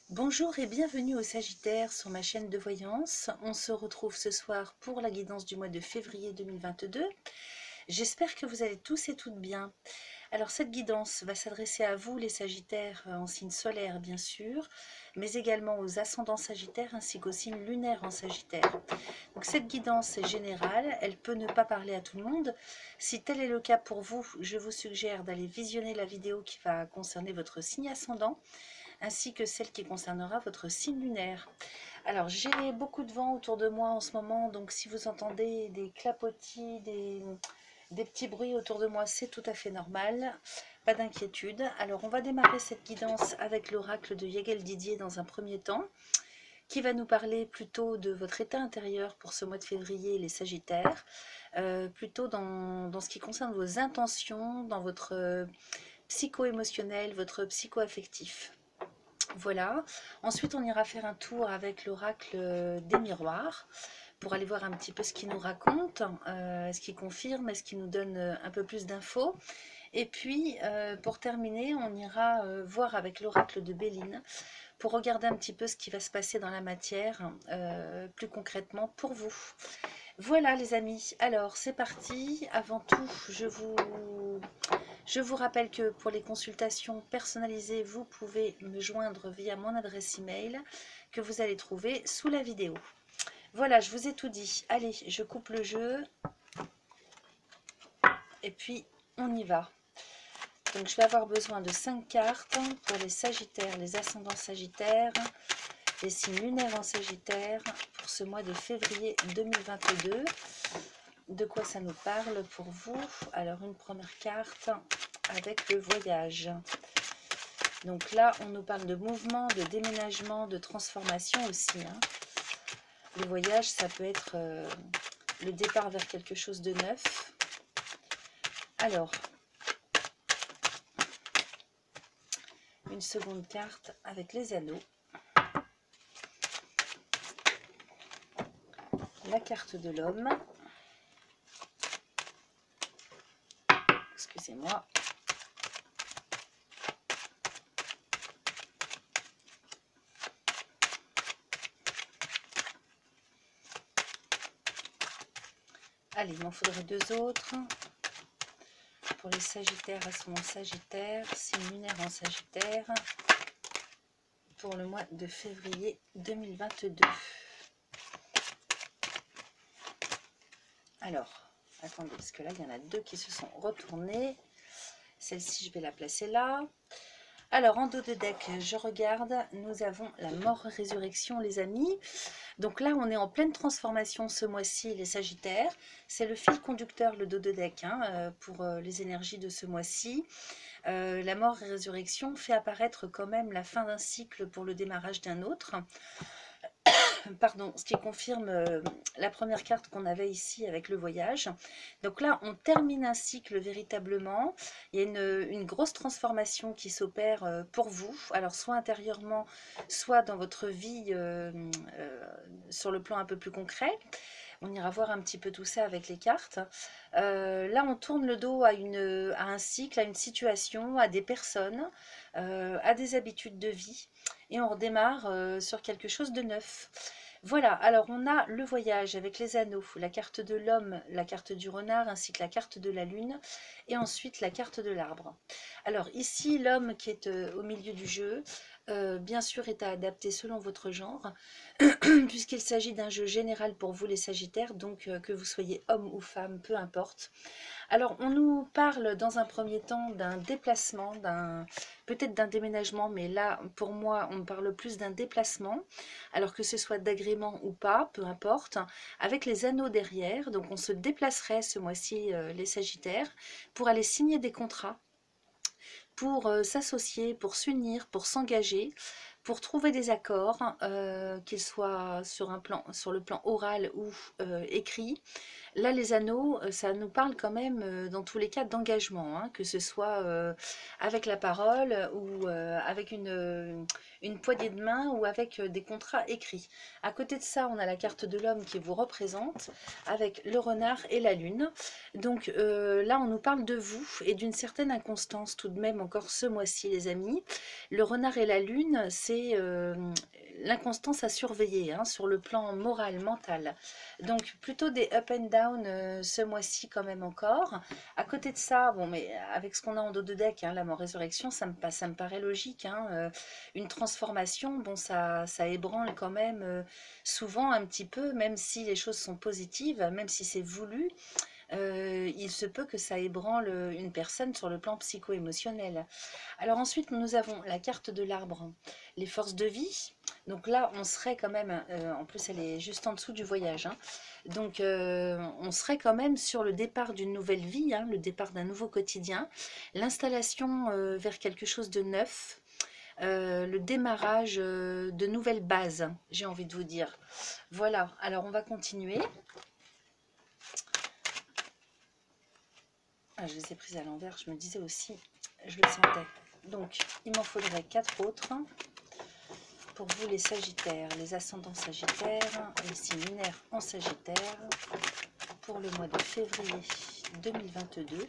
Bonjour et bienvenue au Sagittaire sur ma chaîne de voyance. On se retrouve ce soir pour la guidance du mois de février 2022. J'espère que vous allez tous et toutes bien. Alors cette guidance va s'adresser à vous les Sagittaires en signe solaire bien sûr, mais également aux ascendants Sagittaires ainsi qu'aux signes lunaires en Sagittaire. Donc cette guidance est générale, elle peut ne pas parler à tout le monde. Si tel est le cas pour vous, je vous suggère d'aller visionner la vidéo qui va concerner votre signe ascendant, ainsi que celle qui concernera votre signe lunaire. Alors j'ai beaucoup de vent autour de moi en ce moment, donc si vous entendez des clapotis, des petits bruits autour de moi, c'est tout à fait normal, pas d'inquiétude. Alors on va démarrer cette guidance avec l'oracle de Yegel Didier dans un premier temps, qui va nous parler plutôt de votre état intérieur pour ce mois de février, les Sagittaires, plutôt dans ce qui concerne vos intentions, dans votre psycho-émotionnel, votre psycho-affectif. Voilà. Ensuite, on ira faire un tour avec l'oracle des miroirs pour aller voir un petit peu ce qu'il nous raconte, ce qu'il confirme, est-ce qu'il nous donne un peu plus d'infos. Et puis, pour terminer, on ira voir avec l'oracle de Béline pour regarder un petit peu ce qui va se passer dans la matière, plus concrètement pour vous. Voilà les amis, alors c'est parti. Avant tout, je vous rappelle que pour les consultations personnalisées, vous pouvez me joindre via mon adresse email que vous allez trouver sous la vidéo. Voilà, je vous ai tout dit. Allez, je coupe le jeu. Et puis, on y va. Donc, je vais avoir besoin de 5 cartes pour les Sagittaires, les ascendants Sagittaires, les signes lunaires en Sagittaire pour ce mois de février 2022. De quoi ça nous parle pour vous? Alors, une première carte avec le voyage. Donc là, on nous parle de mouvement, de déménagement, de transformation aussi. Le voyage, ça peut être le départ vers quelque chose de neuf. Alors, une seconde carte avec les anneaux. La carte de l'homme. Excusez-moi. Allez, il m'en faudrait deux autres. Pour les Sagittaires, ascendant Sagittaire, signe lunaire en Sagittaire, pour le mois de février 2022. Alors, attendez, parce que là, il y en a deux qui se sont retournés. Celle-ci, je vais la placer là. Alors, en dos de deck, je regarde, nous avons la mort-résurrection, les amis. Donc là, on est en pleine transformation ce mois-ci, les Sagittaires. C'est le fil conducteur, le dos de deck, pour les énergies de ce mois-ci. La mort-résurrection fait apparaître quand même la fin d'un cycle pour le démarrage d'un autre. Pardon, ce qui confirme la première carte qu'on avait ici avec le voyage. Donc là, on termine un cycle véritablement. Il y a une grosse transformation qui s'opère pour vous. Alors, soit intérieurement, soit dans votre vie sur le plan un peu plus concret. On ira voir un petit peu tout ça avec les cartes. Là, on tourne le dos à un cycle, à une situation, à des personnes, à des habitudes de vie. Et on redémarre sur quelque chose de neuf. Voilà, alors on a le voyage avec les anneaux, la carte de l'homme, la carte du renard, ainsi que la carte de la lune, et ensuite la carte de l'arbre. Alors ici, l'homme qui est au milieu du jeu, bien sûr est à adapter selon votre genre, puisqu'il s'agit d'un jeu général pour vous les Sagittaires, donc que vous soyez homme ou femme, peu importe. Alors, on nous parle dans un premier temps d'un déplacement, peut-être d'un déménagement, mais là, pour moi, on parle plus d'un déplacement, alors que ce soit d'agrément ou pas, peu importe, avec les anneaux derrière. Donc, on se déplacerait ce mois-ci, les Sagittaires, pour aller signer des contrats, pour s'associer, pour s'unir, pour s'engager, pour trouver des accords, qu'ils soient sur le plan oral ou écrit. Là, les anneaux, ça nous parle quand même, dans tous les cas, d'engagement, que ce soit avec la parole ou avec une poignée de main ou avec des contrats écrits. À côté de ça, on a la carte de l'homme qui vous représente avec le renard et la lune. Donc là, on nous parle de vous et d'une certaine inconstance tout de même encore ce mois-ci, les amis. Le renard et la lune, c'est et l'inconstance à surveiller hein, sur le plan moral, mental. Donc plutôt des up and down ce mois-ci quand même encore. À côté de ça, bon mais avec ce qu'on a en dos de deck, hein, la mort résurrection, ça me paraît logique. Hein, une transformation, bon ça ébranle quand même souvent un petit peu, même si les choses sont positives, même si c'est voulu. Il se peut que ça ébranle une personne sur le plan psycho-émotionnel. Alors ensuite, nous avons la carte de l'arbre, les forces de vie. Donc là, on serait quand même, en plus elle est juste en dessous du voyage, hein. Donc on serait quand même sur le départ d'une nouvelle vie, hein, le départ d'un nouveau quotidien, l'installation vers quelque chose de neuf, le démarrage de nouvelles bases, j'ai envie de vous dire. Voilà, alors on va continuer. Ah, je les ai prises à l'envers, je me disais aussi, je le sentais. Donc, il m'en faudrait 4 autres. Pour vous, les Sagittaires, les ascendants Sagittaires, les signes lunaires en Sagittaire, pour le mois de février 2022.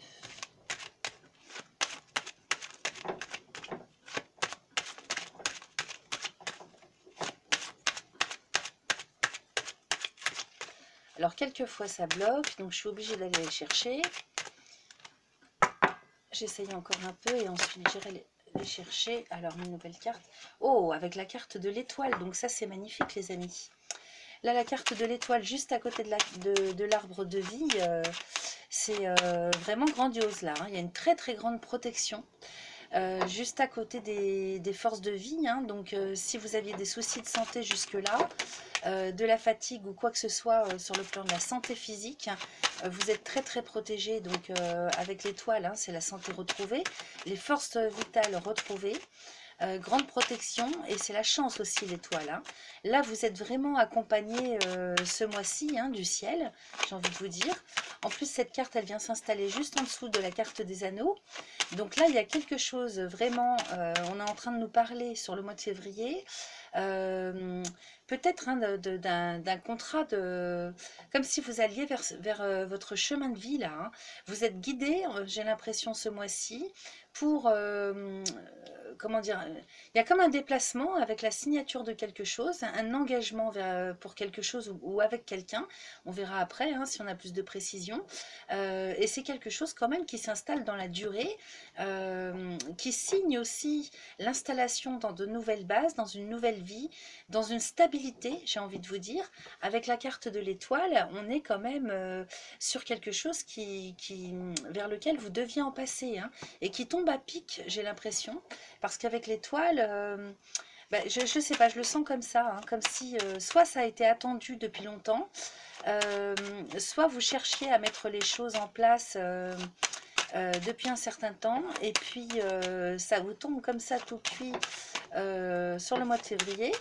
Alors, quelquefois, ça bloque, donc je suis obligée d'aller les chercher. J'essaye encore un peu et ensuite j'irai les chercher. Alors, une nouvelle carte. Oh, avec la carte de l'étoile. Donc ça, c'est magnifique, les amis. Là, la carte de l'étoile, juste à côté de l'arbre de vie, c'est vraiment grandiose, là. Hein. Il y a une très, très grande protection. Juste à côté des forces de vie. Hein. Donc, si vous aviez des soucis de santé jusque-là, de la fatigue ou quoi que ce soit sur le plan de la santé physique, vous êtes très très protégé. Donc avec l'étoile, hein, c'est la santé retrouvée, les forces vitales retrouvées, grande protection, et c'est la chance aussi l'étoile. Hein. Là vous êtes vraiment accompagné ce mois-ci hein, du ciel, j'ai envie de vous dire. En plus cette carte elle vient s'installer juste en dessous de la carte des anneaux. Donc là il y a quelque chose vraiment, on est en train de nous parler sur le mois de février. Peut-être hein, d'un contrat comme si vous alliez vers votre chemin de vie là. Hein. Vous êtes guidé, j'ai l'impression ce mois-ci, pour comment dire, il y a comme un déplacement avec la signature de quelque chose, un engagement pour quelque chose ou avec quelqu'un. On verra après hein, si on a plus de précision. Et c'est quelque chose quand même qui s'installe dans la durée, qui signe aussi l'installation dans de nouvelles bases, dans une nouvelle vie, dans une stabilité, j'ai envie de vous dire. Avec la carte de l'étoile, on est quand même sur quelque chose vers lequel vous deviez en passer, hein, et qui tombe à pic, j'ai l'impression, parce qu'avec l'étoile, je ne sais pas, je le sens comme ça, hein, comme si soit ça a été attendu depuis longtemps, soit vous cherchiez à mettre les choses en place depuis un certain temps, et puis ça vous tombe comme ça tout cuit sur le mois de février.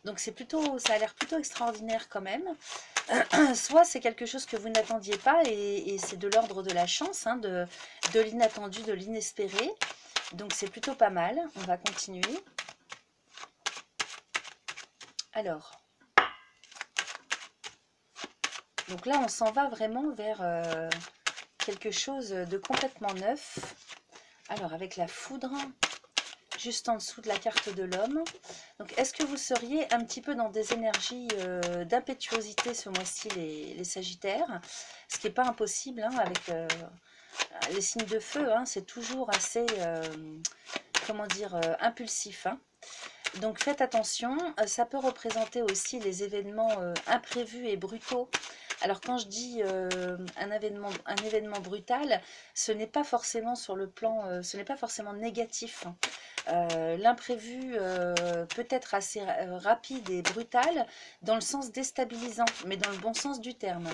Donc c'est plutôt, ça a l'air plutôt extraordinaire quand même. Soit c'est quelque chose que vous n'attendiez pas et c'est de l'ordre de la chance, hein, de l'inattendu, de l'inespéré. Donc c'est plutôt pas mal. On va continuer. Alors, donc là on s'en va vraiment vers quelque chose de complètement neuf. Alors avec la foudre, juste en dessous de la carte de l'homme. Donc est-ce que vous seriez un petit peu dans des énergies d'impétuosité ce mois-ci les Sagittaires? Ce qui n'est pas impossible hein, avec les signes de feu, hein, c'est toujours assez, comment dire, impulsif. Hein. Donc faites attention, ça peut représenter aussi les événements imprévus et brutaux. Alors quand je dis un événement brutal, ce n'est pas forcément sur le plan, ce n'est pas forcément négatif. L'imprévu peut être assez rapide et brutal dans le sens déstabilisant, mais dans le bon sens du terme.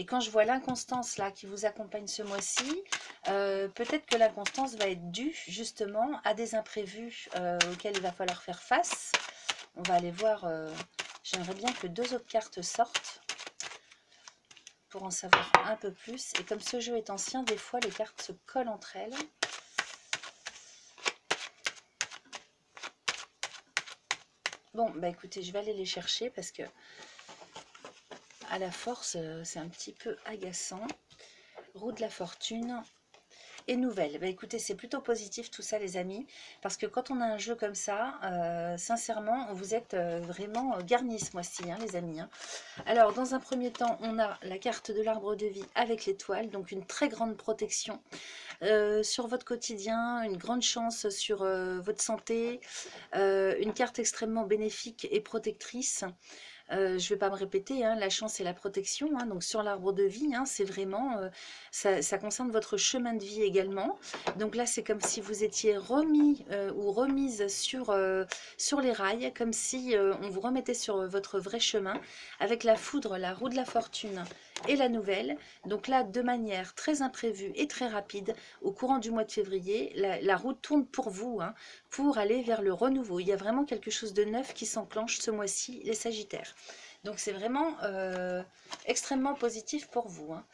Et quand je vois l'inconstance là qui vous accompagne ce mois-ci, peut-être que l'inconstance va être due justement à des imprévus auxquels il va falloir faire face. On va aller voir, j'aimerais bien que 2 autres cartes sortent pour en savoir un peu plus. Et comme ce jeu est ancien, des fois les cartes se collent entre elles. Bon, bah écoutez, je vais aller les chercher parce que à la force, c'est un petit peu agaçant. Roue de la fortune et nouvelle. Bah, écoutez, c'est plutôt positif tout ça les amis, parce que quand on a un jeu comme ça, sincèrement, vous êtes vraiment garnis ce mois-ci, hein, les amis. Hein. Alors, dans un premier temps, on a la carte de l'arbre de vie avec l'étoile, donc une très grande protection sur votre quotidien, une grande chance sur votre santé, une carte extrêmement bénéfique et protectrice. Je ne vais pas me répéter, hein, la chance et la protection, hein, donc sur l'arbre de vie, hein, c'est vraiment, ça concerne votre chemin de vie également. Donc là, c'est comme si vous étiez remis ou remise sur les rails, comme si on vous remettait sur votre vrai chemin, avec la foudre, la roue de la fortune et la nouvelle. Donc là, de manière très imprévue et très rapide, au courant du mois de février, la roue tourne pour vous, hein, pour aller vers le renouveau. Il y a vraiment quelque chose de neuf qui s'enclenche ce mois-ci, les Sagittaires. Donc c'est vraiment extrêmement positif pour vous. Hein.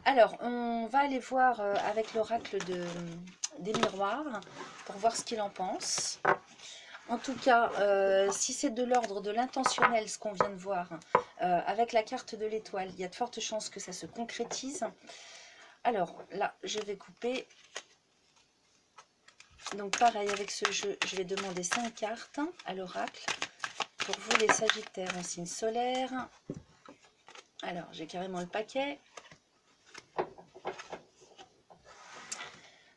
Alors, on va aller voir avec l'oracle des miroirs pour voir ce qu'il en pense. En tout cas, si c'est de l'ordre de l'intentionnel, ce qu'on vient de voir, avec la carte de l'étoile, il y a de fortes chances que ça se concrétise. Alors là, je vais couper. Donc pareil, avec ce jeu, je vais demander 5 cartes à l'oracle. Pour vous les Sagittaires en signe solaire. Alors, j'ai carrément le paquet.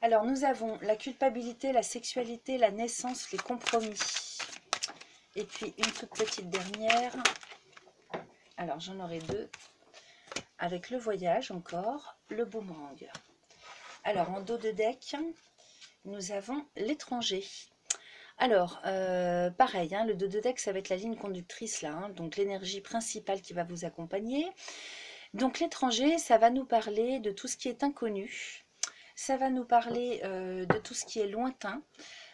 Alors, nous avons la culpabilité, la sexualité, la naissance, les compromis. Et puis, une toute petite dernière. Alors, j'en aurai 2. Avec le voyage encore, le boomerang. Alors, en dos de deck, nous avons l'étranger. Alors, pareil, hein, le dos de deck, ça va être la ligne conductrice là, hein, donc l'énergie principale qui va vous accompagner. Donc l'étranger, ça va nous parler de tout ce qui est inconnu, ça va nous parler de tout ce qui est lointain,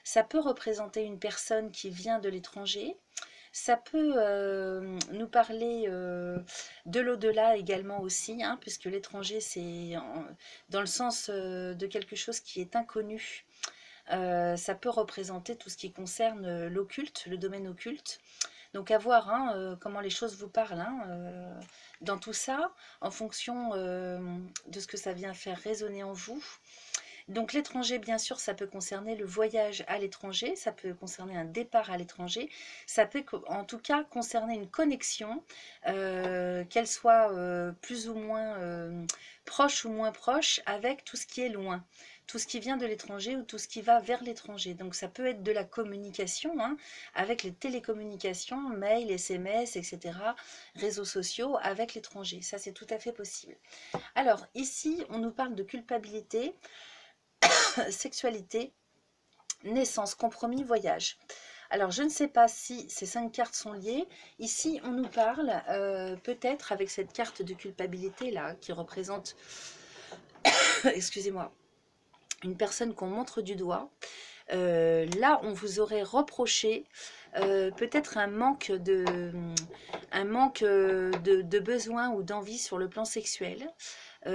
ça peut représenter une personne qui vient de l'étranger, ça peut nous parler de l'au-delà également aussi, hein, puisque l'étranger, c'est dans le sens de quelque chose qui est inconnu. Ça peut représenter tout ce qui concerne l'occulte, le domaine occulte. Donc à voir hein, comment les choses vous parlent hein, dans tout ça, en fonction de ce que ça vient faire résonner en vous. Donc l'étranger, bien sûr, ça peut concerner le voyage à l'étranger, ça peut concerner un départ à l'étranger, ça peut en tout cas concerner une connexion, qu'elle soit plus ou moins proche ou moins proche avec tout ce qui est loin. Tout ce qui vient de l'étranger ou tout ce qui va vers l'étranger. Donc ça peut être de la communication, hein, avec les télécommunications, mail, SMS, etc., réseaux sociaux avec l'étranger. Ça, c'est tout à fait possible. Alors, ici, on nous parle de culpabilité, sexualité, naissance, compromis, voyage. Alors, je ne sais pas si ces 5 cartes sont liées. Ici, on nous parle peut-être avec cette carte de culpabilité là, qui représente, excusez-moi, une personne qu'on montre du doigt. Là, on vous aurait reproché peut-être un manque de besoin ou d'envie sur le plan sexuel,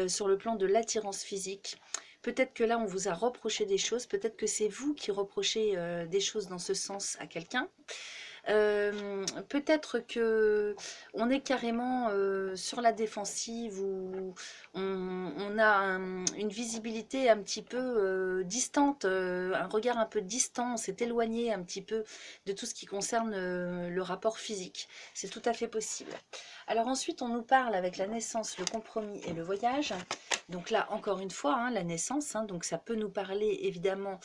sur le plan de l'attirance physique. Peut-être que là, on vous a reproché des choses. Peut-être que c'est vous qui reprochez des choses dans ce sens à quelqu'un. Peut-être que on est carrément sur la défensive ou on a une visibilité un petit peu distante, un regard un peu distant, on s'est éloigné un petit peu de tout ce qui concerne le rapport physique. C'est tout à fait possible. Alors ensuite, on nous parle avec la naissance, le compromis et le voyage. Donc là, encore une fois, hein, la naissance, hein, donc ça peut nous parler évidemment,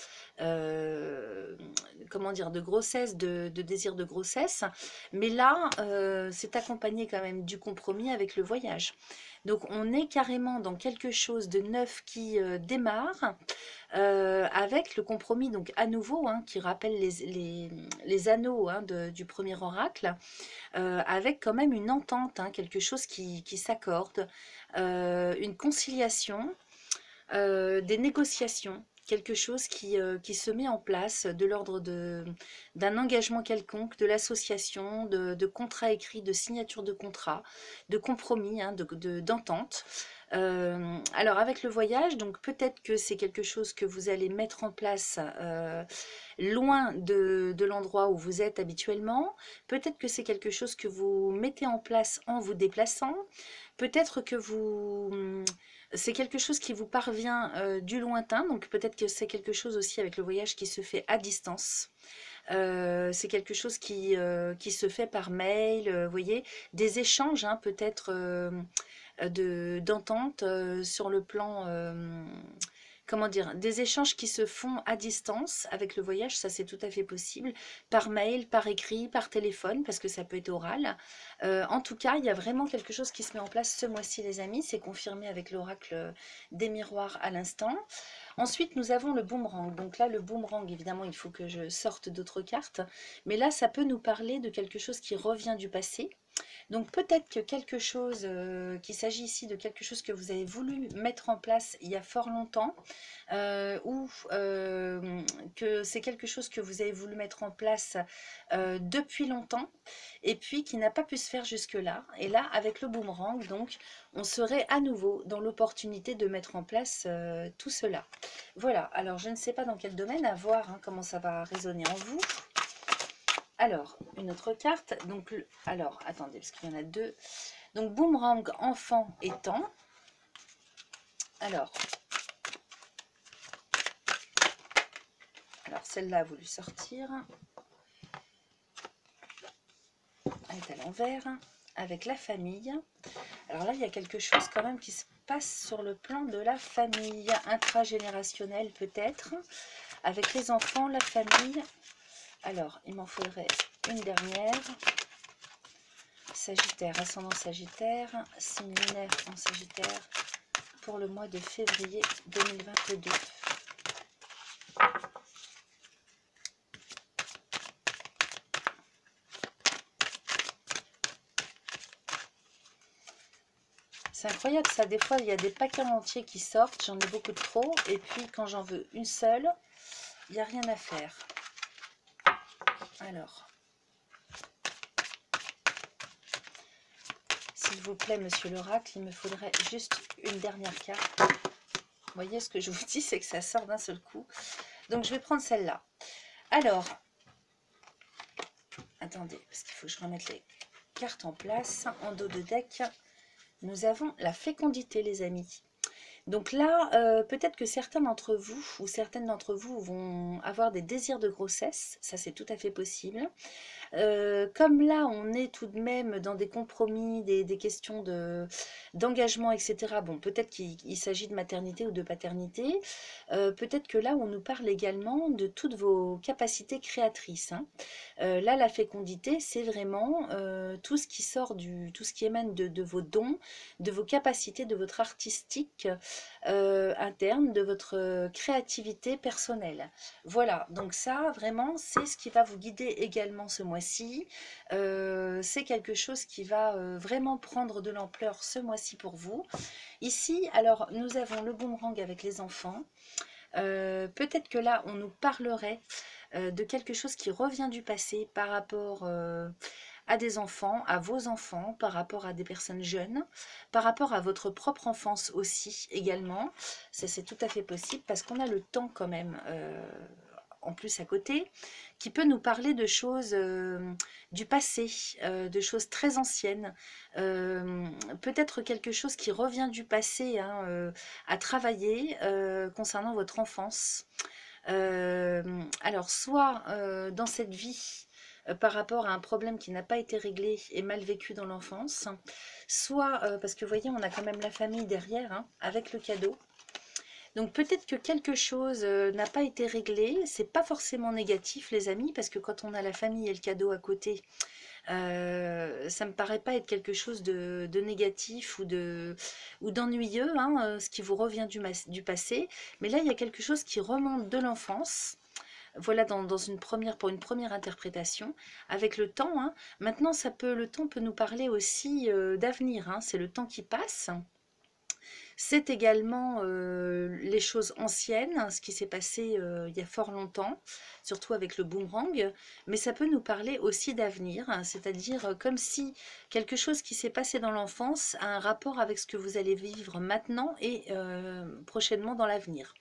comment dire, de grossesse, de désir de grossesse. Mais là, c'est accompagné quand même du compromis avec le voyage. Donc on est carrément dans quelque chose de neuf qui démarre avec le compromis, donc à nouveau, hein, qui rappelle les anneaux hein, du premier oracle, avec quand même une entente, hein, quelque chose qui s'accorde, une conciliation, des négociations, quelque chose qui se met en place de l'ordre d'un engagement quelconque, de l'association, de contrats écrits, de signature de contrat, de compromis, hein, d'entente. Alors avec le voyage, donc peut-être que c'est quelque chose que vous allez mettre en place loin de l'endroit où vous êtes habituellement. Peut-être que c'est quelque chose que vous mettez en place en vous déplaçant. Peut-être que c'est quelque chose qui vous parvient du lointain, donc peut-être que c'est quelque chose aussi avec le voyage qui se fait à distance. C'est quelque chose qui se fait par mail, vous voyez, des échanges hein, peut-être d'entente sur le plan, comment dire, des échanges qui se font à distance avec le voyage, ça c'est tout à fait possible, par mail, par écrit, par téléphone, parce que ça peut être oral. En tout cas, il y a vraiment quelque chose qui se met en place ce mois-ci les amis, c'est confirmé avec l'oracle des miroirs à l'instant. Ensuite, nous avons le boomerang. Donc là, le boomerang, évidemment, il faut que je sorte d'autres cartes. Mais là, ça peut nous parler de quelque chose qui revient du passé. Donc peut-être que quelque chose, qu'il s'agit ici de quelque chose que vous avez voulu mettre en place il y a fort longtemps, ou que c'est quelque chose que vous avez voulu mettre en place depuis longtemps, et puis qui n'a pas pu se faire jusque-là. Et là, avec le boomerang, donc, on serait à nouveau dans l'opportunité de mettre en place tout cela. Voilà, alors je ne sais pas dans quel domaine, à voir hein, comment ça va résonner en vous. Alors, une autre carte. Donc, alors, attendez, parce qu'il y en a deux. Donc, boomerang, enfant et temps. Alors celle-là a voulu sortir. Elle est à l'envers. Avec la famille. Alors là, il y a quelque chose quand même qui se passe sur le plan de la famille. Intragénérationnel peut-être. Avec les enfants, la famille. Alors, il m'en faudrait une dernière. Sagittaire, ascendant Sagittaire, signe lunaire en Sagittaire pour le mois de février 2022. C'est incroyable ça, des fois il y a des paquets entiers qui sortent, j'en ai beaucoup de trop, et puis quand j'en veux une seule, il n'y a rien à faire. Alors, s'il vous plaît, monsieur l'oracle, il me faudrait juste une dernière carte. Vous voyez, ce que je vous dis, c'est que ça sort d'un seul coup. Donc, je vais prendre celle-là. Alors, attendez, parce qu'il faut que je remette les cartes en place. En dos de deck, nous avons la fécondité, les amis. Donc là, peut-être que certains d'entre vous ou certaines d'entre vous vont avoir des désirs de grossesse. Ça, c'est tout à fait possible. Comme là, on est tout de même dans des compromis, des questions d'engagement, etc. Bon, peut-être qu'il s'agit de maternité ou de paternité. Peut-être que là, on nous parle également de toutes vos capacités créatrices. Hein. Là, la fécondité, c'est vraiment tout ce qui sort tout ce qui émane de vos dons, de vos capacités, de votre artistique interne, de votre créativité personnelle. Voilà, donc ça, vraiment, c'est ce qui va vous guider également ce mois-ci. C'est quelque chose qui va vraiment prendre de l'ampleur ce mois-ci pour vous. Ici, alors, nous avons le boomerang avec les enfants. Peut-être que là, on nous parlerait de quelque chose qui revient du passé par rapport à des enfants, à vos enfants, par rapport à des personnes jeunes, par rapport à votre propre enfance aussi également. Ça, c'est tout à fait possible parce qu'on a le temps quand même en plus à côté, qui peut nous parler de choses du passé, de choses très anciennes, peut-être quelque chose qui revient du passé hein, à travailler concernant votre enfance. Alors, soit dans cette vie, par rapport à un problème qui n'a pas été réglé et mal vécu dans l'enfance, soit parce que vous voyez, on a quand même la famille derrière, hein, avec le cadeau. Donc peut-être que quelque chose n'a pas été réglé, c'est pas forcément négatif les amis, parce que quand on a la famille et le cadeau à côté, ça me paraît pas être quelque chose de négatif ou d'ennuyeux, hein, ce qui vous revient du passé, mais là il y a quelque chose qui remonte de l'enfance. Voilà pour une première interprétation avec le temps. Hein. Maintenant, le temps peut nous parler aussi d'avenir. Hein. C'est le temps qui passe. C'est également les choses anciennes, ce qui s'est passé il y a fort longtemps, surtout avec le boomerang, mais ça peut nous parler aussi d'avenir, hein, c'est-à-dire comme si quelque chose qui s'est passé dans l'enfance a un rapport avec ce que vous allez vivre maintenant et prochainement dans l'avenir.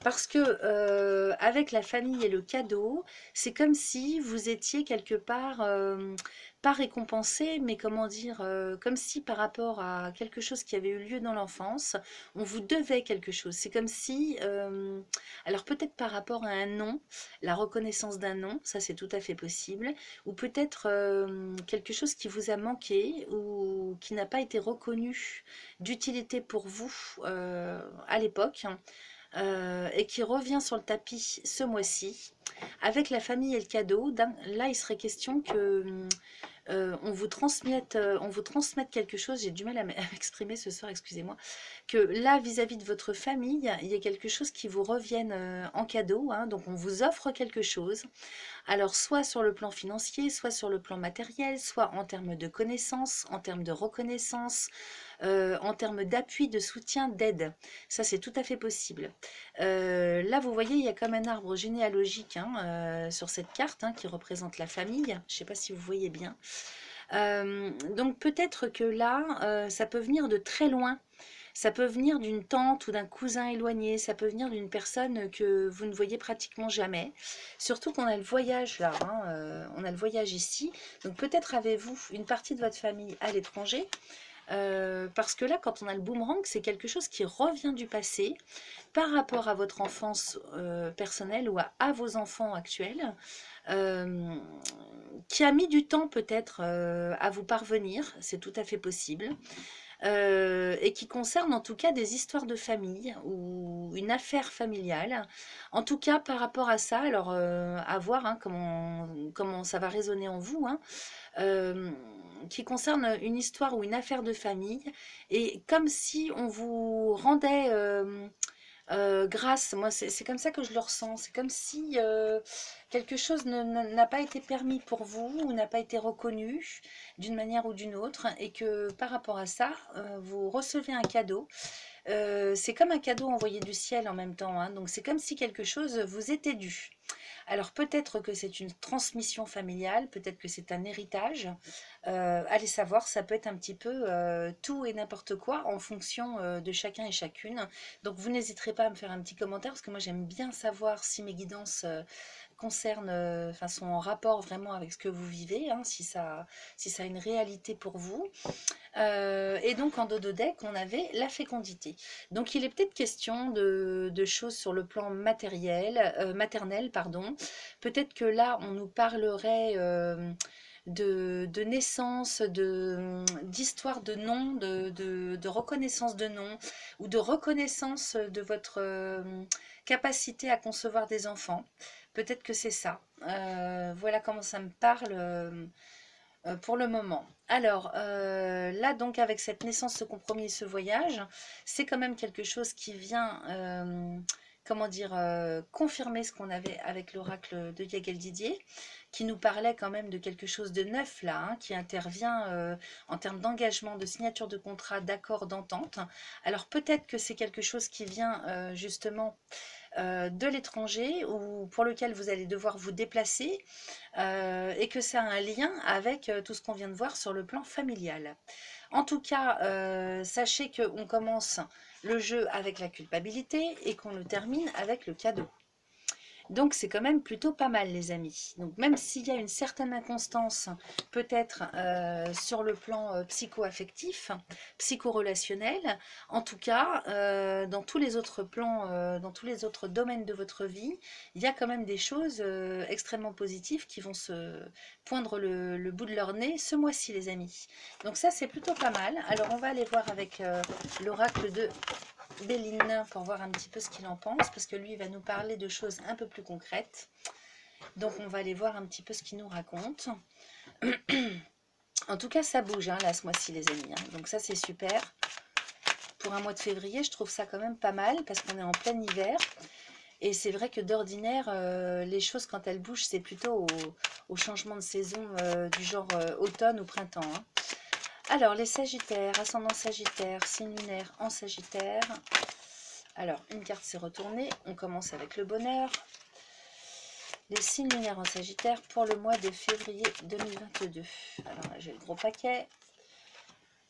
Parce que avec la famille et le cadeau, c'est comme si vous étiez quelque part, pas récompensé, mais comment dire, comme si par rapport à quelque chose qui avait eu lieu dans l'enfance, on vous devait quelque chose. C'est comme si, alors peut-être par rapport à un nom, la reconnaissance d'un nom, ça c'est tout à fait possible, ou peut-être quelque chose qui vous a manqué ou qui n'a pas été reconnu d'utilité pour vous à l'époque et qui revient sur le tapis ce mois-ci, avec la famille et le cadeau. Là, il serait question que on vous transmette quelque chose. J'ai du mal à m'exprimer ce soir, excusez-moi. Que là, vis-à-vis de votre famille, il y a quelque chose qui vous revienne en cadeau. Hein, donc, on vous offre quelque chose. Alors, soit sur le plan financier, soit sur le plan matériel, soit en termes de connaissances, en termes de reconnaissance, en termes d'appui, de soutien, d'aide. Ça, c'est tout à fait possible. Là, vous voyez, il y a comme un arbre généalogique hein, sur cette carte hein, qui représente la famille. Je ne sais pas si vous voyez bien. Donc, peut-être que là, ça peut venir de très loin. Ça peut venir d'une tante ou d'un cousin éloigné, ça peut venir d'une personne que vous ne voyez pratiquement jamais. Surtout qu'on a le voyage là, hein, on a le voyage ici. Donc peut-être avez-vous une partie de votre famille à l'étranger. Parce que là, quand on a le boomerang, c'est quelque chose qui revient du passé par rapport à votre enfance personnelle ou à vos enfants actuels, qui a mis du temps peut-être à vous parvenir, c'est tout à fait possible. Et qui concerne en tout cas des histoires de famille ou une affaire familiale. En tout cas, par rapport à ça, alors à voir hein, comment ça va résonner en vous, hein, qui concerne une histoire ou une affaire de famille, et comme si on vous rendait grâce, moi c'est comme ça que je le ressens, c'est comme si quelque chose n'a pas été permis pour vous ou n'a pas été reconnu d'une manière ou d'une autre et que par rapport à ça, vous recevez un cadeau. C'est comme un cadeau envoyé du ciel en même temps, hein, donc c'est comme si quelque chose vous était dû. Alors peut-être que c'est une transmission familiale, peut-être que c'est un héritage. Allez savoir, ça peut être un petit peu tout et n'importe quoi en fonction de chacun et chacune. Donc vous n'hésiterez pas à me faire un petit commentaire parce que moi j'aime bien savoir si mes guidances concernent, enfin sont en rapport vraiment avec ce que vous vivez, hein, si ça a une réalité pour vous. Et donc en dodo deck, on avait la fécondité. Donc il est peut-être question de choses sur le plan maternel, pardon. Peut-être que là, on nous parlerait de naissance, d'histoire de nom, de reconnaissance de nom, ou de reconnaissance de votre capacité à concevoir des enfants. Peut-être que c'est ça. Voilà comment ça me parle pour le moment. Alors là donc avec cette naissance, ce compromis, ce voyage, c'est quand même quelque chose qui vient, comment dire, confirmer ce qu'on avait avec l'oracle de Yael Didier, qui nous parlait quand même de quelque chose de neuf là, hein, qui intervient en termes d'engagement, de signature de contrat, d'accord, d'entente. Alors peut-être que c'est quelque chose qui vient justement de l'étranger ou pour lequel vous allez devoir vous déplacer et que ça a un lien avec tout ce qu'on vient de voir sur le plan familial. En tout cas, sachez qu'on commence le jeu avec la culpabilité et qu'on le termine avec le cadeau. Donc c'est quand même plutôt pas mal les amis. Donc même s'il y a une certaine inconstance peut-être sur le plan psycho-affectif, psycho-relationnel, en tout cas dans tous les autres plans, dans tous les autres domaines de votre vie, il y a quand même des choses extrêmement positives qui vont se poindre le bout de leur nez ce mois-ci les amis. Donc ça c'est plutôt pas mal. Alors on va aller voir avec l'oracle de Béline pour voir un petit peu ce qu'il en pense, parce que lui il va nous parler de choses un peu plus concrètes. Donc on va aller voir un petit peu ce qu'il nous raconte. En tout cas ça bouge hein, là ce mois-ci les amis, hein. Donc ça c'est super. Pour un mois de février je trouve ça quand même pas mal parce qu'on est en plein hiver. Et c'est vrai que d'ordinaire, les choses quand elles bougent c'est plutôt au changement de saison du genre automne ou printemps, hein. Alors, les Sagittaires, ascendant Sagittaire, signe lunaire en Sagittaire. Alors, une carte s'est retournée. On commence avec le bonheur. Les signes lunaires en Sagittaire pour le mois de février 2022. Alors là, j'ai le gros paquet.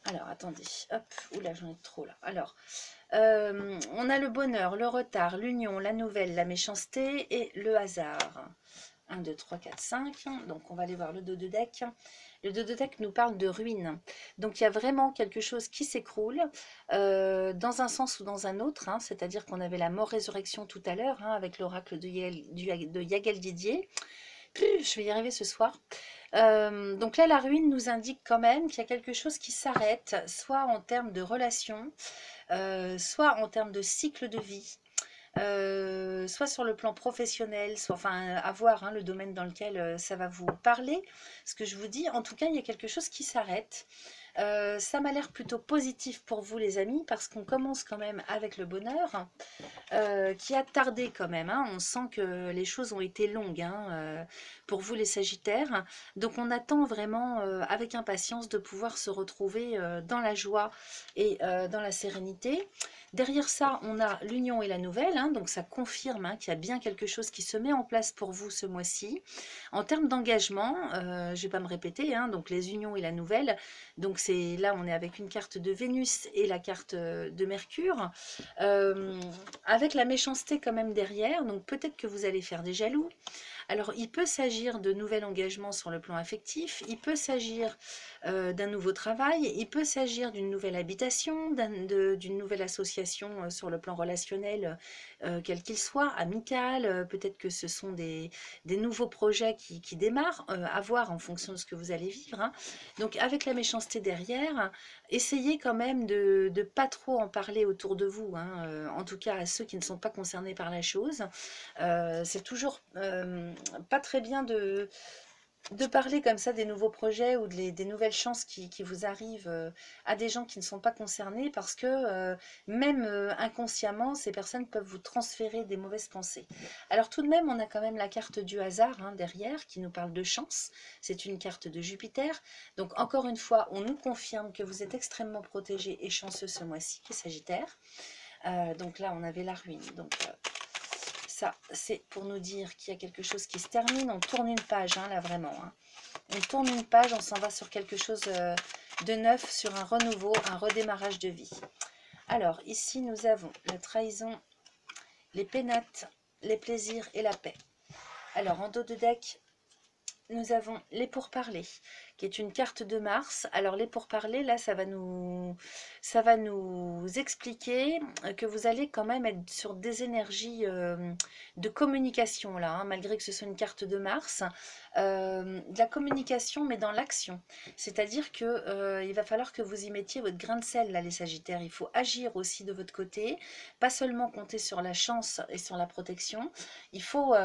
Alors, attendez. Hop, oula, j'en ai trop là. Alors, on a le bonheur, le retard, l'union, la nouvelle, la méchanceté et le hasard. 1, 2, 3, 4, 5. Donc, on va aller voir le dos de deck. Le dos de deck nous parle de ruine. Donc, il y a vraiment quelque chose qui s'écroule dans un sens ou dans un autre. Hein, c'est-à-dire qu'on avait la mort-résurrection tout à l'heure avec l'oracle de Yagel Didier. Je vais y arriver ce soir. Donc là, la ruine nous indique quand même qu'il y a quelque chose qui s'arrête, soit en termes de relations, soit en termes de cycle de vie. Soit sur le plan professionnel, soit enfin à voir le domaine dans lequel ça va vous parler, ce que je vous dis. En tout cas, il y a quelque chose qui s'arrête. Ça m'a l'air plutôt positif pour vous les amis, parce qu'on commence quand même avec le bonheur, qui a tardé quand même. On sent que les choses ont été longues pour vous les Sagittaires. Donc on attend vraiment avec impatience de pouvoir se retrouver dans la joie et dans la sérénité. Derrière ça, on a l'union et la nouvelle, donc ça confirme qu'il y a bien quelque chose qui se met en place pour vous ce mois-ci. En termes d'engagement, je ne vais pas me répéter, donc les unions et la nouvelle, donc c'est là on est avec une carte de Vénus et la carte de Mercure, avec la méchanceté quand même derrière, donc peut-être que vous allez faire des jaloux. Alors, il peut s'agir de nouvel engagement sur le plan affectif, il peut s'agir d'un nouveau travail, il peut s'agir d'une nouvelle habitation, d'une nouvelle association sur le plan relationnel, quel qu'il soit, amical, peut-être que ce sont des nouveaux projets qui démarrent, à voir en fonction de ce que vous allez vivre. Donc, avec la méchanceté derrière, essayez quand même de ne pas trop en parler autour de vous, en tout cas à ceux qui ne sont pas concernés par la chose. C'est toujours pas très bien de parler comme ça des nouveaux projets ou des nouvelles chances qui vous arrivent à des gens qui ne sont pas concernés, parce que même inconsciemment, ces personnes peuvent vous transférer des mauvaises pensées. Alors tout de même, on a quand même la carte du hasard derrière qui nous parle de chance. C'est une carte de Jupiter. Donc encore une fois, on nous confirme que vous êtes extrêmement protégé et chanceux ce mois-ci, les Sagittaires. Donc là, on avait la ruine. Donc ça, c'est pour nous dire qu'il y a quelque chose qui se termine. On tourne une page, là, vraiment. On tourne une page, on s'en va sur quelque chose de neuf, sur un renouveau, un redémarrage de vie. Alors, ici, nous avons la trahison, les pénates, les plaisirs et la paix. Alors, en dos de deck, nous avons les pourparlers, qui est une carte de Mars. Alors les pourparlers, là, ça va nous expliquer que vous allez quand même être sur des énergies de communication, là, malgré que ce soit une carte de Mars. De la communication, mais dans l'action. C'est-à-dire que il va falloir que vous y mettiez votre grain de sel, là, les Sagittaires. Il faut agir aussi de votre côté, pas seulement compter sur la chance et sur la protection. Il faut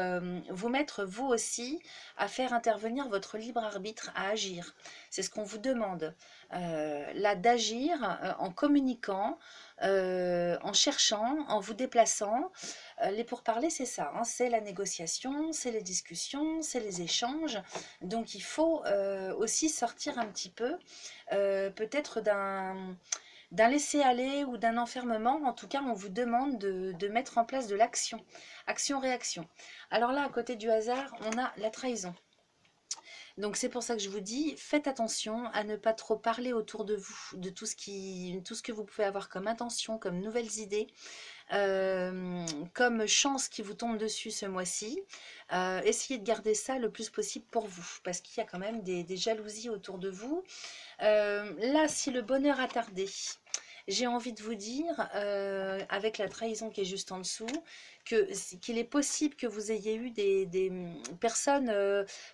vous mettre, vous aussi, à faire intervenir votre libre arbitre, à agir. C'est ce qu'on vous demande, là, d'agir en communiquant, en cherchant, en vous déplaçant. Les pourparlers, c'est ça, c'est la négociation, c'est les discussions, c'est les échanges. Donc il faut aussi sortir un petit peu, peut-être d'un laisser-aller ou d'un enfermement. En tout cas, on vous demande de mettre en place de l'action, action-réaction. Alors là, à côté du hasard, on a la trahison. Donc c'est pour ça que je vous dis, faites attention à ne pas trop parler autour de vous, de tout ce que vous pouvez avoir comme intention, comme nouvelles idées, comme chance qui vous tombe dessus ce mois-ci. Essayez de garder ça le plus possible pour vous, parce qu'il y a quand même des jalousies autour de vous. Là, si le bonheur a tardé, j'ai envie de vous dire, avec la trahison qui est juste en dessous, qu'il est possible que vous ayez eu des personnes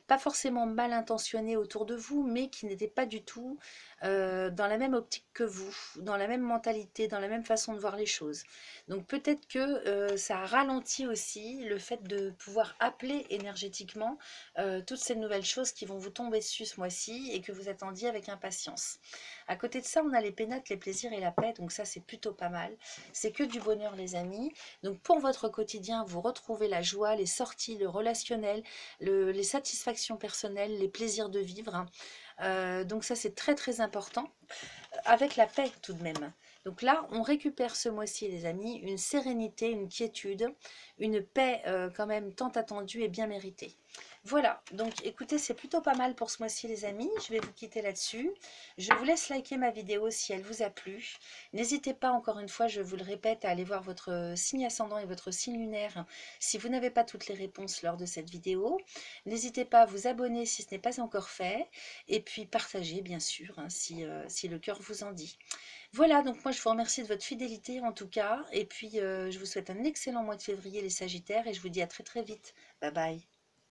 pas forcément mal intentionnées autour de vous, mais qui n'étaient pas du tout dans la même optique que vous, dans la même mentalité, dans la même façon de voir les choses. Donc peut-être que ça a ralenti aussi le fait de pouvoir appeler énergétiquement toutes ces nouvelles choses qui vont vous tomber dessus ce mois-ci et que vous attendiez avec impatience. À côté de ça, on a les pénates, les plaisirs et la paix, donc ça c'est plutôt pas mal. C'est que du bonheur les amis. Donc pour votre quotidien, vous retrouvez la joie, les sorties, le relationnel, les satisfactions personnelles, les plaisirs de vivre. Donc ça, c'est très très important, avec la paix tout de même. Donc là, on récupère ce mois-ci, les amis, une sérénité, une quiétude, une paix quand même tant attendue et bien méritée. Voilà, donc écoutez, c'est plutôt pas mal pour ce mois-ci, les amis. Je vais vous quitter là-dessus. Je vous laisse liker ma vidéo si elle vous a plu. N'hésitez pas, encore une fois, je vous le répète, à aller voir votre signe ascendant et votre signe lunaire si vous n'avez pas toutes les réponses lors de cette vidéo. N'hésitez pas à vous abonner si ce n'est pas encore fait. Et puis partager, bien sûr, hein, si le cœur vous en dit. Voilà, donc moi je vous remercie de votre fidélité en tout cas. Et puis je vous souhaite un excellent mois de février, les Sagittaires. Et je vous dis à très très vite. Bye bye.